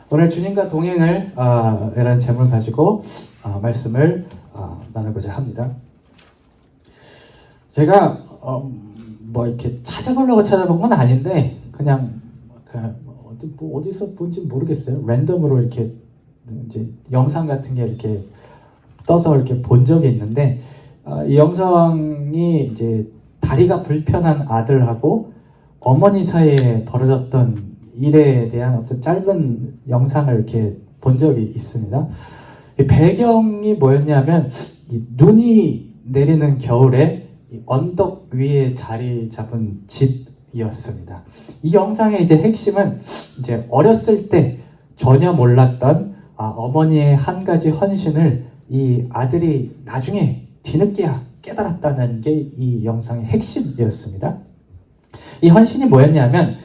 오늘 주님과 동행을 이라는 제목을 가지고 말씀을 나누고자 합니다. 제가 뭐 이렇게 찾아보려고 찾아본 건 아닌데 그냥 어디서 본지 모르겠어요. 랜덤으로 이렇게 이제 영상 같은 게 이렇게 떠서 이렇게 본 적이 있는데 이 영상이 이제 다리가 불편한 아들하고 어머니 사이에 벌어졌던 일에 대한 어떤 짧은 영상을 이렇게 본 적이 있습니다. 이 배경이 뭐였냐면 이 눈이 내리는 겨울에 이 언덕 위에 자리 잡은 집이었습니다. 이 영상의 이제 핵심은 이제 어렸을 때 전혀 몰랐던 어머니의 한 가지 헌신을 이 아들이 나중에 뒤늦게야 깨달았다는 게 이 영상의 핵심이었습니다. 이 헌신이 뭐였냐면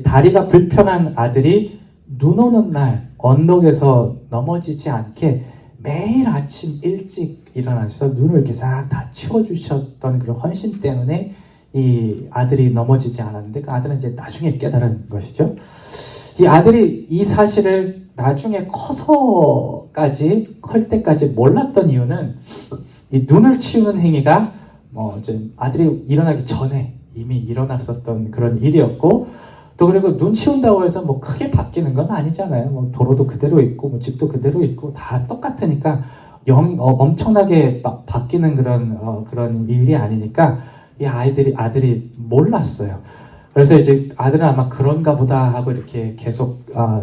다리가 불편한 아들이 눈 오는 날 언덕에서 넘어지지 않게 매일 아침 일찍 일어나셔서 눈을 이렇게 싹 다 치워주셨던 그런 헌신 때문에 이 아들이 넘어지지 않았는데 그 아들은 이제 나중에 깨달은 것이죠. 이 아들이 이 사실을 나중에 클 때까지 몰랐던 이유는 이 눈을 치우는 행위가 이제 아들이 일어나기 전에 이미 일어났었던 그런 일이었고, 또 그리고 눈 치운다고 해서 뭐 크게 바뀌는 건 아니잖아요. 뭐 도로도 그대로 있고 뭐 집도 그대로 있고 다 똑같으니까 엄청나게 바뀌는 그런 일이 아니니까 이 아들이 몰랐어요. 그래서 이제 아들은 아마 그런가 보다 하고 이렇게 계속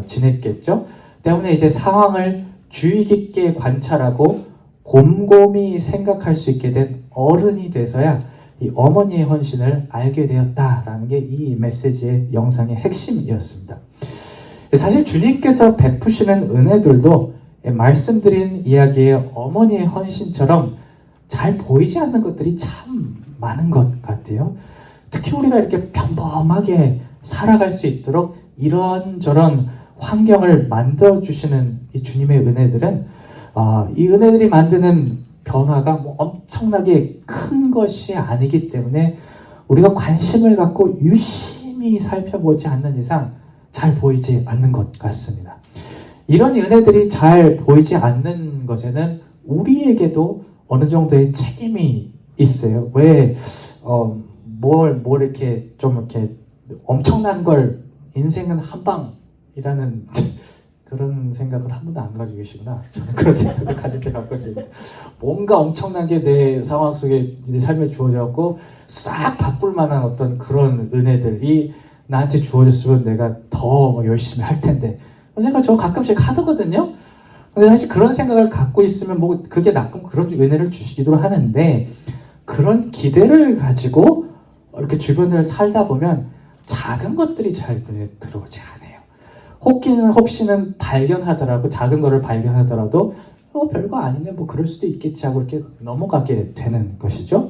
지냈겠죠. 때문에 이제 상황을 주의 깊게 관찰하고 곰곰이 생각할 수 있게 된 어른이 돼서야 이 어머니의 헌신을 알게 되었다라는 게 이 메시지의 영상의 핵심이었습니다. 사실 주님께서 베푸시는 은혜들도 말씀드린 이야기의 어머니의 헌신처럼 잘 보이지 않는 것들이 참 많은 것 같아요. 특히 우리가 이렇게 평범하게 살아갈 수 있도록 이런저런 환경을 만들어주시는 이 주님의 은혜들은 이 은혜들이 만드는 변화가 뭐 엄청나게 큰 것이 아니기 때문에 우리가 관심을 갖고 유심히 살펴보지 않는 이상 잘 보이지 않는 것 같습니다. 이런 은혜들이 잘 보이지 않는 것에는 우리에게도 어느 정도의 책임이 있어요. 왜 뭘 이렇게 좀 이렇게 엄청난 걸 인생은 한 방이라는 그런 생각을 한 번도 안 가지고 계시구나. 저는 그런 생각을 가질 때가 있거든요. 뭔가 엄청난 게 내 상황 속에 내 삶에 주어졌고 싹 바꿀 만한 어떤 그런 은혜들이 나한테 주어졌으면 내가 더 열심히 할 텐데. 제가 저 가끔씩 하거든요. 근데 사실 그런 생각을 갖고 있으면 뭐 그게 나쁜 그런 은혜를 주시기도 하는데, 그런 기대를 가지고 이렇게 주변을 살다 보면 작은 것들이 잘 눈에 들어오지 않아요. 혹시는 발견하더라도, 작은 거를 발견하더라도 별거 아니네, 뭐 그럴 수도 있겠지 하고 이렇게 넘어가게 되는 것이죠.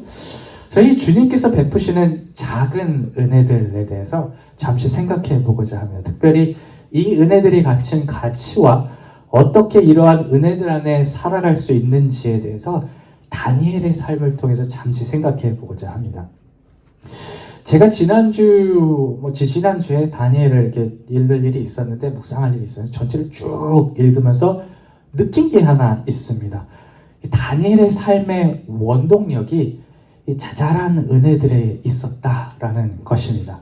저희 주님께서 베푸시는 작은 은혜들에 대해서 잠시 생각해 보고자 합니다. 특별히 이 은혜들이 갖춘 가치와 어떻게 이러한 은혜들 안에 살아갈 수 있는지에 대해서 다니엘의 삶을 통해서 잠시 생각해 보고자 합니다. 제가 지난주에 다니엘을 이렇게 읽을 일이 있었는데, 묵상할 일이 있었는데, 전체를 쭉 읽으면서 느낀 게 하나 있습니다. 다니엘의 삶의 원동력이 이 자잘한 은혜들에 있었다라는 것입니다.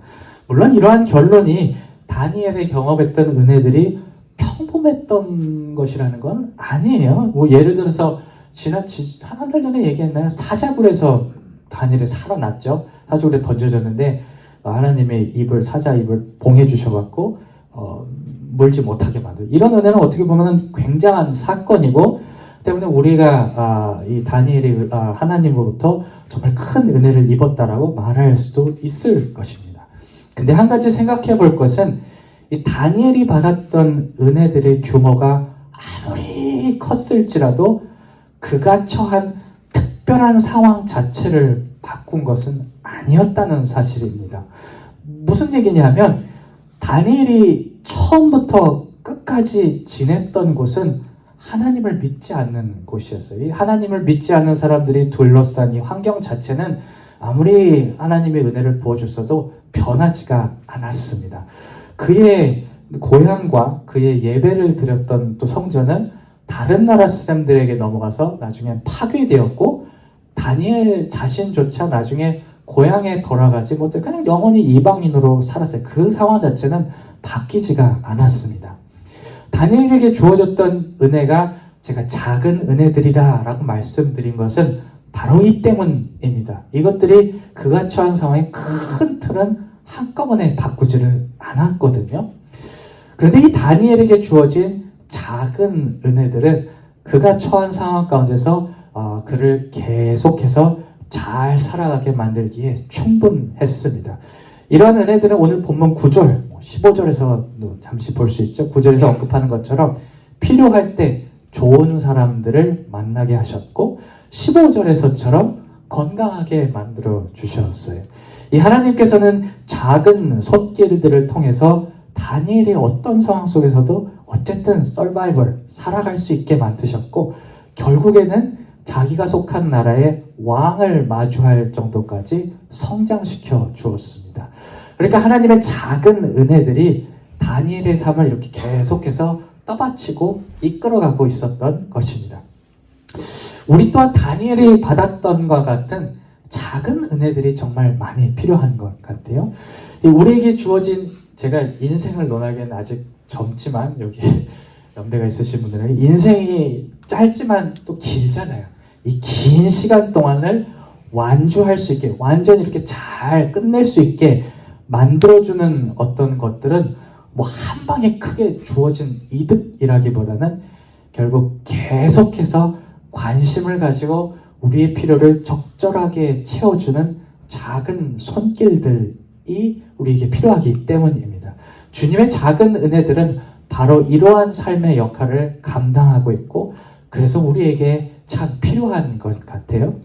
물론 이러한 결론이 다니엘이 경험했던 은혜들이 평범했던 것이라는 건 아니에요. 뭐 예를 들어서 한 달 전에 얘기했나요? 사자굴에서 다니엘이 살아났죠. 사자굴에 던져졌는데 하나님의 사자 입을 봉해 주셔갖고 물지 못하게 만들고, 이런 은혜는 어떻게 보면 굉장한 사건이고, 때문에 우리가 이 다니엘이 하나님으로부터 정말 큰 은혜를 입었다라고 말할 수도 있을 것입니다. 근데 한 가지 생각해 볼 것은, 이 다니엘이 받았던 은혜들의 규모가 아무리 컸을지라도 그가 처한 특별한 상황 자체를 바꾼 것은 아니었다는 사실입니다. 무슨 얘기냐면, 다니엘이 처음부터 끝까지 지냈던 곳은 하나님을 믿지 않는 곳이었어요. 이 하나님을 믿지 않는 사람들이 둘러싼 이 환경 자체는 아무리 하나님의 은혜를 부어줬어도 변하지가 않았습니다. 그의 고향과 그의 예배를 드렸던 또 성전은 다른 나라 사람들에게 넘어가서 나중엔 파괴되었고, 다니엘 자신조차 나중에 고향에 돌아가지 못해 그냥 영원히 이방인으로 살았어요. 그 상황 자체는 바뀌지가 않았습니다. 다니엘에게 주어졌던 은혜가 제가 작은 은혜들이라 라고 말씀드린 것은 바로 이 때문입니다. 이것들이 그가 처한 상황의 큰 틀은 한꺼번에 바꾸지를 않았거든요. 그런데 이 다니엘에게 주어진 작은 은혜들은 그가 처한 상황 가운데서 그를 계속해서 잘 살아가게 만들기에 충분했습니다. 이러한 은혜들은 오늘 본문 9절, 15절에서 잠시 볼 수 있죠. 9절에서 언급하는 것처럼 필요할 때 좋은 사람들을 만나게 하셨고, 15절에서처럼 건강하게 만들어 주셨어요. 이 하나님께서는 작은 손길들을 통해서 다니엘이 어떤 상황 속에서도 어쨌든 서바이벌, 살아갈 수 있게 만드셨고, 결국에는 자기가 속한 나라의 왕을 마주할 정도까지 성장시켜 주었습니다. 그러니까 하나님의 작은 은혜들이 다니엘의 삶을 이렇게 계속해서 떠받치고 이끌어가고 있었던 것입니다. 우리 또한 다니엘이 받았던 것과 같은 작은 은혜들이 정말 많이 필요한 것 같아요. 우리에게 주어진, 제가 인생을 논하기에는 아직 젊지만 여기 연배가 있으신 분들은 인생이 짧지만 또 길잖아요. 이 긴 시간 동안을 완주할 수 있게, 완전히 이렇게 잘 끝낼 수 있게 만들어주는 어떤 것들은 뭐 한 방에 크게 주어진 이득이라기보다는 결국 계속해서 관심을 가지고 우리의 필요를 적절하게 채워주는 작은 손길들이 우리에게 필요하기 때문입니다. 주님의 작은 은혜들은 바로 이러한 삶의 역할을 감당하고 있고, 그래서 우리에게 참 필요한 것 같아요.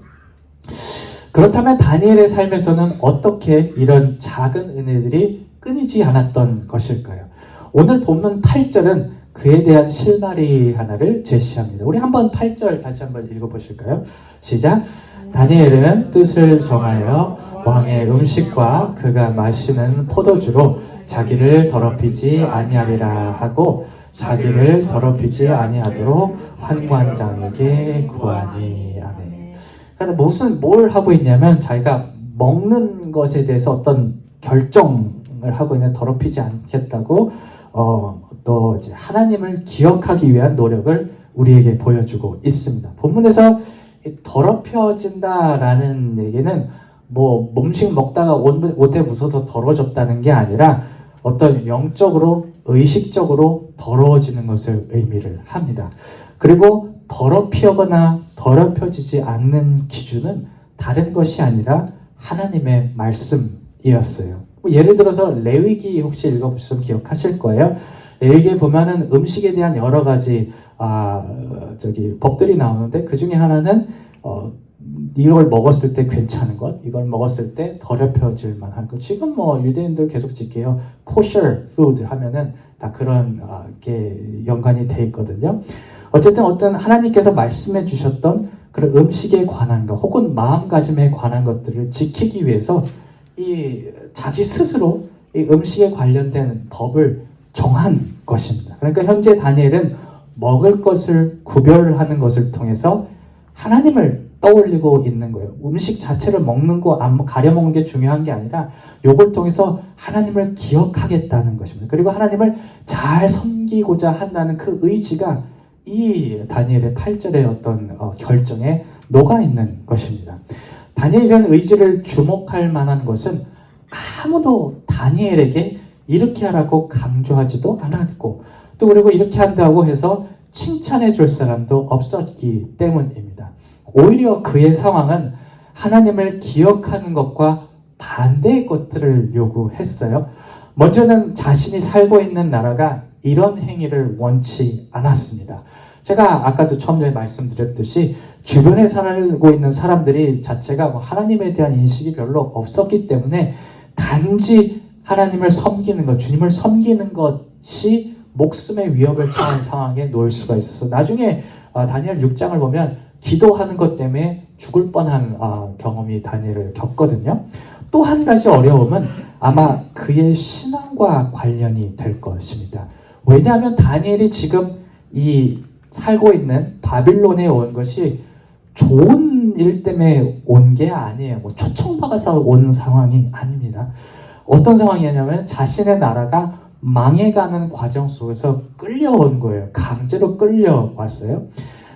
그렇다면 다니엘의 삶에서는 어떻게 이런 작은 은혜들이 끊이지 않았던 것일까요? 오늘 본문 8절은 그에 대한 실마리 하나를 제시합니다. 우리 한번 8절 다시 한번 읽어보실까요? 시작! 다니엘은 뜻을 정하여 왕의 음식과 그가 마시는 포도주로 자기를 더럽히지 아니하리라 하고, 자기를 더럽히지 아니하도록 환관장에게 구하니. 아멘. 그러니까 뭘 하고 있냐면 자기가 먹는 것에 대해서 어떤 결정을 하고 있는, 더럽히지 않겠다고 또 이제 하나님을 기억하기 위한 노력을 우리에게 보여주고 있습니다. 본문에서 더럽혀진다라는 얘기는 뭐 음식 먹다가 옷에 묻어서 더러워졌다는 게 아니라 어떤 영적으로, 의식적으로 더러워지는 것을 의미를 합니다. 그리고 더럽히거나 더럽혀지지 않는 기준은 다른 것이 아니라 하나님의 말씀이었어요. 예를 들어서 레위기 혹시 읽어보시면 기억하실 거예요. 레위기에 보면은 음식에 대한 여러 가지 법들이 나오는데, 그 중에 하나는 이걸 먹었을 때 괜찮은 것, 이걸 먹었을 때 더럽혀질 만한 것. 지금 뭐 유대인들 계속 지켜요. kosher food 하면은 다 그런 게 연관이 돼 있거든요. 어쨌든 어떤 하나님께서 말씀해 주셨던 그런 음식에 관한 것, 혹은 마음가짐에 관한 것들을 지키기 위해서 이 자기 스스로 이 음식에 관련된 법을 정한 것입니다. 그러니까 현재 다니엘은 먹을 것을 구별하는 것을 통해서 하나님을 떠올리고 있는 거예요. 음식 자체를 먹는 거, 가려 먹는 게 중요한 게 아니라 요걸 통해서 하나님을 기억하겠다는 것입니다. 그리고 하나님을 잘 섬기고자 한다는 그 의지가 이 다니엘의 8절의 어떤 결정에 녹아있는 것입니다. 다니엘의 의지를 주목할 만한 것은 아무도 다니엘에게 이렇게 하라고 강조하지도 않았고, 또 그리고 이렇게 한다고 해서 칭찬해 줄 사람도 없었기 때문입니다. 오히려 그의 상황은 하나님을 기억하는 것과 반대의 것들을 요구했어요. 먼저는 자신이 살고 있는 나라가 이런 행위를 원치 않았습니다. 제가 아까도 처음에 말씀드렸듯이 주변에 살고 있는 사람들이 자체가 하나님에 대한 인식이 별로 없었기 때문에 단지 하나님을 섬기는 것, 주님을 섬기는 것이 목숨의 위협을 처한 상황에 놓일 수가 있어서 나중에 다니엘 6장을 보면 기도하는 것 때문에 죽을 뻔한 경험이 다니엘을 겪거든요. 또 한 가지 어려움은 아마 그의 신앙 신앙과 관련이 될 것입니다. 왜냐하면 다니엘이 지금 이 살고 있는 바빌론에 온 것이 좋은 일 때문에 온 게 아니에요. 뭐 초청받아서 온 상황이 아닙니다. 어떤 상황이냐면 자신의 나라가 망해가는 과정 속에서 끌려온 거예요. 강제로 끌려왔어요.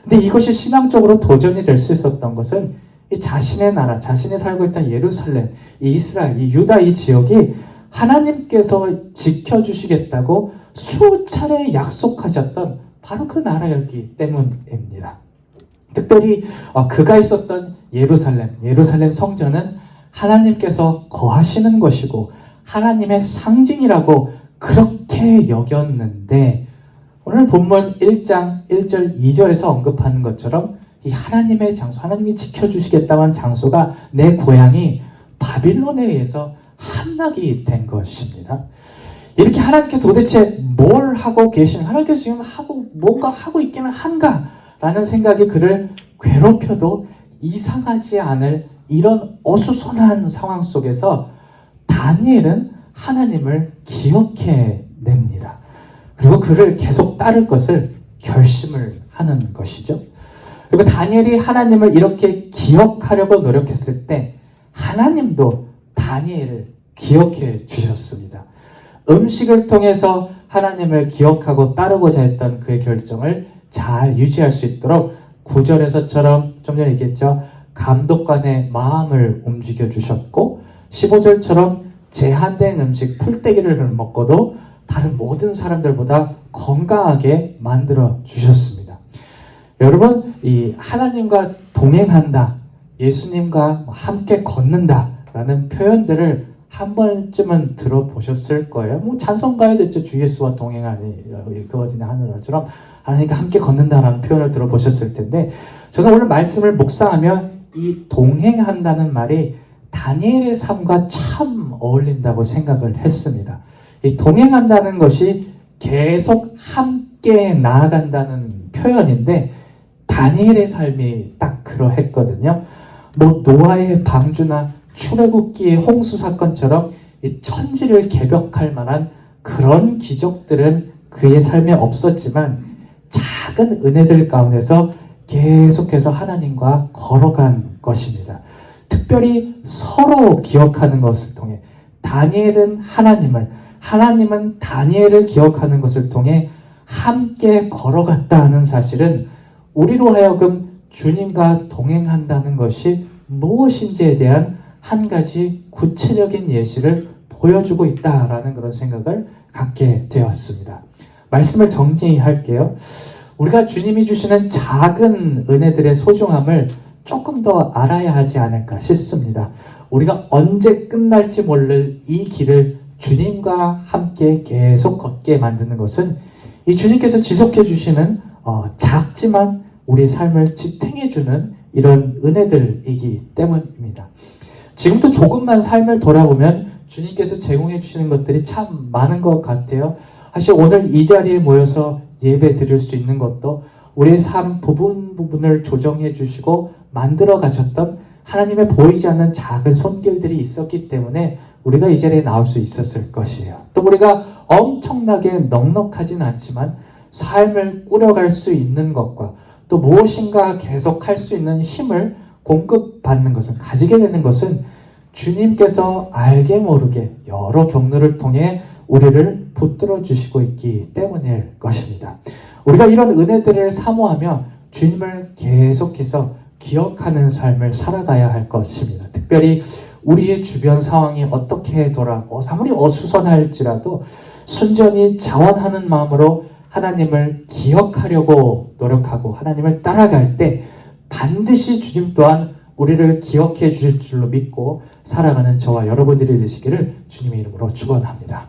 근데 이것이 신앙적으로 도전이 될 수 있었던 것은 이 자신의 나라, 자신이 살고 있던 예루살렘, 이 이스라엘, 이 유다 이 지역이 하나님께서 지켜주시겠다고 수차례 약속하셨던 바로 그 나라였기 때문입니다. 특별히 그가 있었던 예루살렘 성전은 하나님께서 거하시는 것이고 하나님의 상징이라고 그렇게 여겼는데 오늘 본문 1장 1절 2절에서 언급하는 것처럼 이 하나님의 장소, 하나님이 지켜주시겠다는 장소가 내 고향이 바빌론에 의해서 함락이 된 것입니다. 이렇게 하나님께서 도대체 뭘 하고 계시는, 하나님께서 지금 뭔가 하고 있기는 한가? 라는 생각이 그를 괴롭혀도 이상하지 않을 이런 어수선한 상황 속에서 다니엘은 하나님을 기억해 냅니다. 그리고 그를 계속 따를 것을 결심을 하는 것이죠. 그리고 다니엘이 하나님을 이렇게 기억하려고 노력했을 때 하나님도 다니엘을 기억해 주셨습니다. 음식을 통해서 하나님을 기억하고 따르고자 했던 그의 결정을 잘 유지할 수 있도록 9절에서처럼 좀 전에 얘기했죠. 감독관의 마음을 움직여 주셨고 15절처럼 제한된 음식 풀떼기를 먹고도 다른 모든 사람들보다 건강하게 만들어 주셨습니다. 여러분, 이 하나님과 동행한다, 예수님과 함께 걷는다 라는 표현들을 한 번쯤은 들어보셨을 거예요. 뭐 찬송가에도 있죠. 주 예수와 동행하니 그 어디나 하늘처럼 하나님과 함께 걷는다라는 표현을 들어보셨을 텐데 저는 오늘 말씀을 묵상하며 이 동행한다는 말이 다니엘의 삶과 참 어울린다고 생각을 했습니다. 이 동행한다는 것이 계속 함께 나아간다는 표현인데 다니엘의 삶이 딱 그러했거든요. 뭐 노아의 방주나 출애굽기의 홍수 사건처럼 이 천지를 개벽할 만한 그런 기적들은 그의 삶에 없었지만 작은 은혜들 가운데서 계속해서 하나님과 걸어간 것입니다. 특별히 서로 기억하는 것을 통해 다니엘은 하나님은 다니엘을 기억하는 것을 통해 함께 걸어갔다는 사실은 우리로 하여금 주님과 동행한다는 것이 무엇인지에 대한 한 가지 구체적인 예시를 보여주고 있다라는 그런 생각을 갖게 되었습니다. 말씀을 정리할게요. 우리가 주님이 주시는 작은 은혜들의 소중함을 조금 더 알아야 하지 않을까 싶습니다. 우리가 언제 끝날지 모를 이 길을 주님과 함께 계속 걷게 만드는 것은 이 주님께서 지속해 주시는 작지만 우리 삶을 지탱해 주는 이런 은혜들이기 때문입니다. 지금도 조금만 삶을 돌아보면 주님께서 제공해 주시는 것들이 참 많은 것 같아요. 사실 오늘 이 자리에 모여서 예배 드릴 수 있는 것도 우리의 삶 부분을 조정해 주시고 만들어 가셨던 하나님의 보이지 않는 작은 손길들이 있었기 때문에 우리가 이 자리에 나올 수 있었을 것이에요. 또 우리가 엄청나게 넉넉하진 않지만 삶을 꾸려갈 수 있는 것과 또 무엇인가 계속 할 수 있는 힘을 공급받는 것은, 가지게 되는 것은 주님께서 알게 모르게 여러 경로를 통해 우리를 붙들어 주시고 있기 때문일 것입니다. 우리가 이런 은혜들을 사모하며 주님을 계속해서 기억하는 삶을 살아가야 할 것입니다. 특별히 우리의 주변 상황이 어떻게 아무리 어수선할지라도 순전히 자원하는 마음으로 하나님을 기억하려고 노력하고 하나님을 따라갈 때 반드시 주님 또한 우리를 기억해 주실 줄로 믿고 살아가는 저와 여러분들이 되시기를 주님의 이름으로 축원합니다.